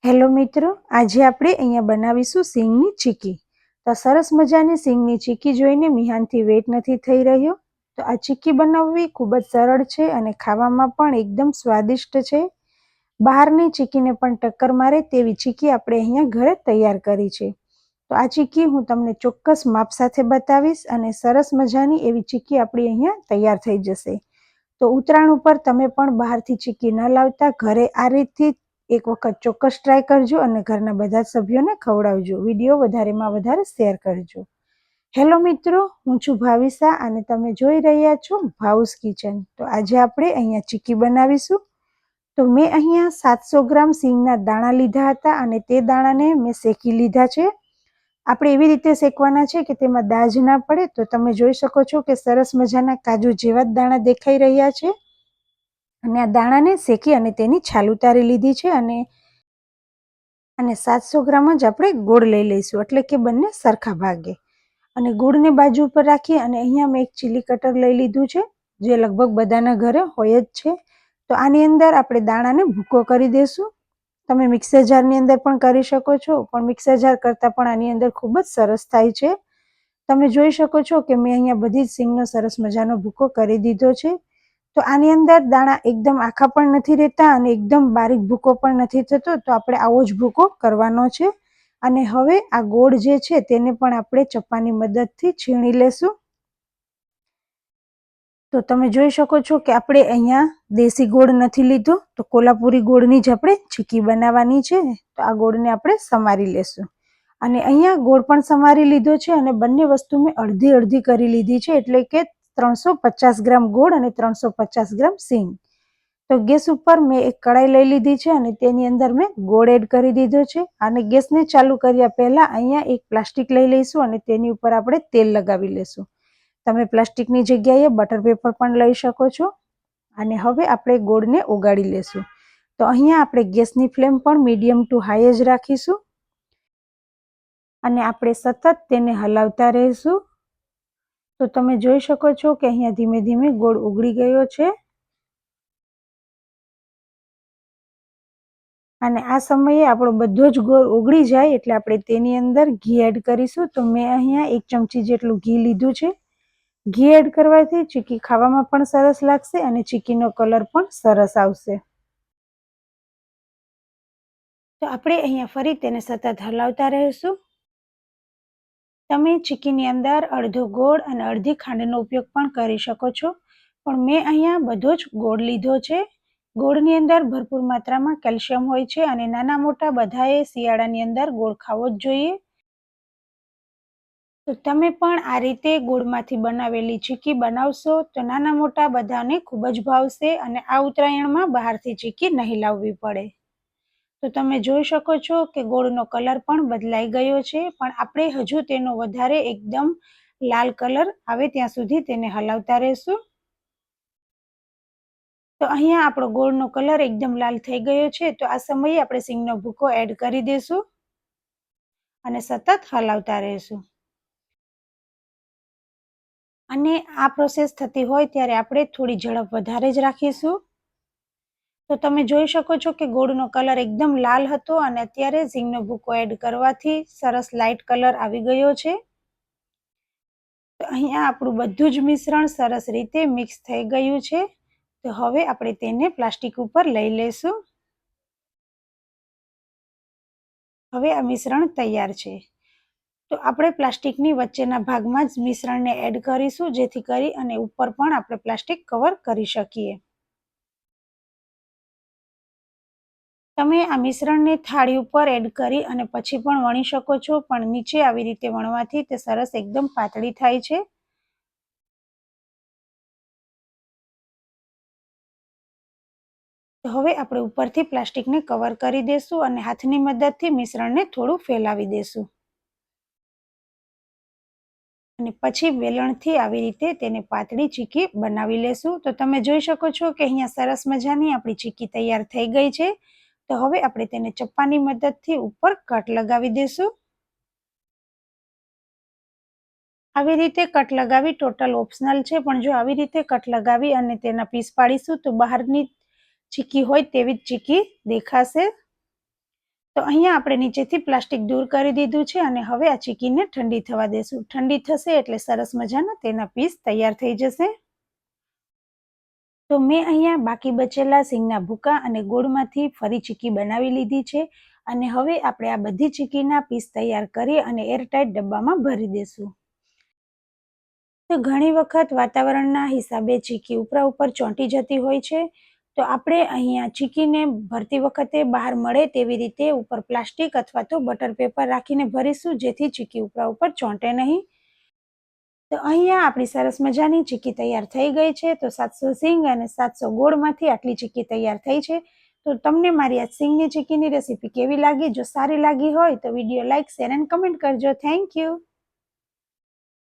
Hello મિત્રો, આજે આપણે અહીંયા બનાવીશું સિંગની ચીકી. તો સરસ મજાની સિંગની ચીકી જોઈને મિહાનથી વેટ નથી થઈ રહ્યો. તો આ ચીકી બનાવવી ખૂબ જ સરળ છે અને ખાવામાં પણ એકદમ સ્વાદિષ્ટ છે. બહારની ચીકીને પણ ટક્કર મારે તેવી ચીકી આપણે અહીંયા ઘરે તૈયાર કરી છે. તો આ ચીકી હું તમને ચોક્કસ માપ સાથે બતાવીશ અને સરસ મજાની એવી ચીકી આપણી અહીંયા તૈયાર થઈ જશે. તો ઉતરાણ ઉપર તમે પણ બહારથી ચીકી ન લાવતા ઘરે આ રીતથી એક વખત ચોક્કસ ટ્રાય કરજો અને ઘરના બધા સભ્યોને ખવડાવજો. વિડીયો વધારેમાં વધારે શેર કરજો. હેલો મિત્રો, હું છું ભાવિસા અને તમે જોઈ રહ્યા છો ભાઉસ કિચન. તો આજે આપણે અહીંયા ચીકી બનાવીશું. તો મેં અહીંયા 700 ગ્રામ સિંગના દાણા લીધા હતા અને તે દાણાને મેં શેકી લીધા છે. આપણે એવી રીતે શેકવાના છે કે તેમાં દાજ ના પડે. તો તમે જોઈ શકો છો કે સરસ મજાના કાજુ જેવા જ દાણા દેખાઈ રહ્યા છે. અને આ દાણાને શેકી અને તેની છાલ ઉતારી લીધી છે અને 700 ગ્રામ જ આપણે ગોળ લઈ લઈશું, એટલે કે બંને સરખા ભાગે. અને ગોળને બાજુ ઉપર રાખી અને અહીંયા મેં એક ચીલી કટર લઈ લીધું છે, જે લગભગ બધાના ઘરે હોય જ છે. તો આની અંદર આપણે દાણાને ભૂકો કરી દઈશું. તમે મિક્સર જારની અંદર પણ કરી શકો છો, પણ મિક્સર જાર કરતાં પણ આની અંદર ખૂબ જ સરસ થાય છે. તમે જોઈ શકો છો કે મેં અહીંયા બધી જ સિંગનો સરસ મજાનો ભૂકો કરી દીધો છે. તો આની અંદર દાણા એકદમ આખા પણ નથી રહેતા અને એકદમ બારીક ભૂકો પણ નથી થતો. તો આપણે આવો જ ભૂકો કરવાનો છે. અને હવે આ ગોળ જે છે તેને પણ આપણે ચપ્પાની મદદથી છીણી લેશું. તો તમે જોઈ શકો છો કે આપણે અહીંયા દેશી ગોળ નથી લીધો, તો કોલ્હાપુરી ગોળની જ આપણે ચીકી બનાવવાની છે. તો આ ગોળને આપણે સમારી લેશું. અને અહીંયા ગોળ પણ સમારી લીધો છે અને બંને વસ્તુ મેં અડધી અડધી કરી લીધી છે, એટલે કે 350 ગ્રામ ગોળ અને 350 ગ્રામ સિંગ. તો ગેસ ઉપર મેં એક કડાઈ લઈ લીધી છે અને તેની અંદર મેં ગોળ એડ કરી દીધો છે. અને ગેસને ચાલુ કર્યા પહેલા અહીંયા એક પ્લાસ્ટિક લઈ લઈશું અને તેની ઉપર આપણે તેલ લગાવી લેશું. તમે પ્લાસ્ટિકની જગ્યાએ બટર પેપર પણ લઈ શકો છો. અને હવે આપણે ગોળને ઓગાળી લેશું. તો અહીંયા આપણે ગેસની ફ્લેમ પણ મીડિયમ ટુ હાઈ જ રાખીશું અને આપણે સતત તેને હલાવતા રહીશું. તો તમે જોઈ શકો છો કે અહીંયા ધીમે ધીમે ગોળ ઓગળી ગયો છે. અને આ સમયે આપણો બધો જ ગોળ ઓગળી જાય એટલે આપણે તેની અંદર ઘી એડ કરીશું. તો મેં અહીંયા 1 ચમચી જેટલું ઘી લીધું છે. ઘી એડ કરવાથી ચીકી ખાવામાં પણ સરસ લાગશે અને ચીકીનો કલર પણ સરસ આવશે. તો આપણે અહીંયા ફરી તેને સતત હલાવતા રહીશું. તમે ચીકીની અંદર અડધો ગોળ અને અડધી ખાંડનો ઉપયોગ પણ કરી શકો છો, પણ મેં અહીંયા બધો જ ગોળ લીધો છે. ગોળની અંદર ભરપૂર માત્રામાં કેલ્શિયમ હોય છે અને નાના મોટા બધાએ શિયાળાની અંદર ગોળ ખાવો જ જોઈએ. તો તમે પણ આ રીતે ગોળમાંથી બનાવેલી ચીકી બનાવશો તો નાના મોટા બધાને ખૂબ જ ભાવશે અને આ ઉત્તરાયણમાં બહારથી ચીકી નહીં લાવવી પડે. તો તમે જોઈ શકો છો કે ગોળનો કલર પણ બદલાઈ ગયો છે, પણ આપણે હજુ તેનો વધારે એકદમ લાલ કલર આવે ત્યાં સુધી તેને હલાવતા રહેશું. તો અહીંયા આપણો ગોળનો કલર એકદમ લાલ થઈ ગયો છે. તો આ સમયે આપણે સિંગનો ભૂકો એડ કરી દઈશું અને સતત હલાવતા રહીશું. અને આ પ્રોસેસ થતી હોય ત્યારે આપણે થોડી ઝડપ વધારે જ રાખીશું. તો તમે જોઈ શકો છો કે ગોળનો કલર એકદમ લાલ હતો અને અત્યારે સિંગનો ભૂકો એડ કરવાથી સરસ લાઇટ કલર આવી ગયો છે. તો અહીંયા આપણું બધું જ મિશ્રણ સરસ રીતે મિક્સ થઈ ગયું છે. તો હવે આપણે તેને પ્લાસ્ટિક ઉપર લઈ લઈશું. હવે આ મિશ્રણ તૈયાર છે. તો આપણે પ્લાસ્ટિકની વચ્ચેના ભાગમાં જ મિશ્રણને એડ કરીશું, જેથી કરી અને ઉપર પણ આપણે પ્લાસ્ટિક કવર કરી શકીએ. તમે આ મિશ્રણને થાળી ઉપર એડ કરી અને પછી પણ વણી શકો છો, પણ નીચે આવી રીતે વણવાથી તે સરસ એકદમ પાતળી થાય છે. તો હવે આપણે ઉપરથી પ્લાસ્ટિકને કવર કરી દઈશું અને હાથની મદદથી મિશ્રણને થોડું ફેલાવી દઈશું. અને પછી વેલણથી આવી રીતે તેને પાતળી ચીકી બનાવી લેશું. તો તમે જોઈ શકો છો કે અહીંયા સરસ મજાની આપણી ચીકી તૈયાર થઈ ગઈ છે. તો હવે આપણે તેને ચપ્પાની મદદથી ઉપર કટ લગાવી દઈશું. આવી રીતે કટ લગાવી ટોટલ ઓપ્શનલ છે, પણ જો આવી રીતે કટ લગાવી અને તેના પીસ પાડીશું તો બહારની ચીકી હોય તેવી જ ચીકી દેખાશે. તો અહીંયા આપણે નીચેથી પ્લાસ્ટિક દૂર કરી દીધું છે અને હવે આ ચીકીને ઠંડી થવા દેશું. ઠંડી થશે એટલે સરસ મજાના તેના પીસ તૈયાર થઈ જશે. તો મેં અહીંયા બાકી બચેલા સિંગના ભૂકા અને ગોળમાંથી ફરી ચીકી બનાવી લીધી છે અને હવે આપણે આ બધી ચીકીના પીસ તૈયાર કરી અને એરટાઇટ ડબ્બામાં ભરી દેશું. તો ઘણી વખત વાતાવરણના હિસાબે ચીકી ઉપરા ઉપર ચોંટી જતી હોય છે, તો આપણે અહીંયા ચીકીને ભરતી વખતે બહાર મળે તેવી રીતે ઉપર પ્લાસ્ટિક અથવા તો બટર પેપર રાખીને ભરીશું, જેથી ચીકી ઉપરા ઉપર ચોંટે નહીં. તો અહીંયા આપણી સરસ મજાની ચીકી તૈયાર થઈ ગઈ છે. તો 700 સિંગ અને 700 ગોળમાંથી આટલી ચીકી તૈયાર થઈ છે. તો તમને મારી આ સિંગની ચીકીની રેસીપી કેવી લાગી? જો સારી લાગી હોય તો વિડીયો લાઇક, શેર અને કમેન્ટ કરજો. Thank you.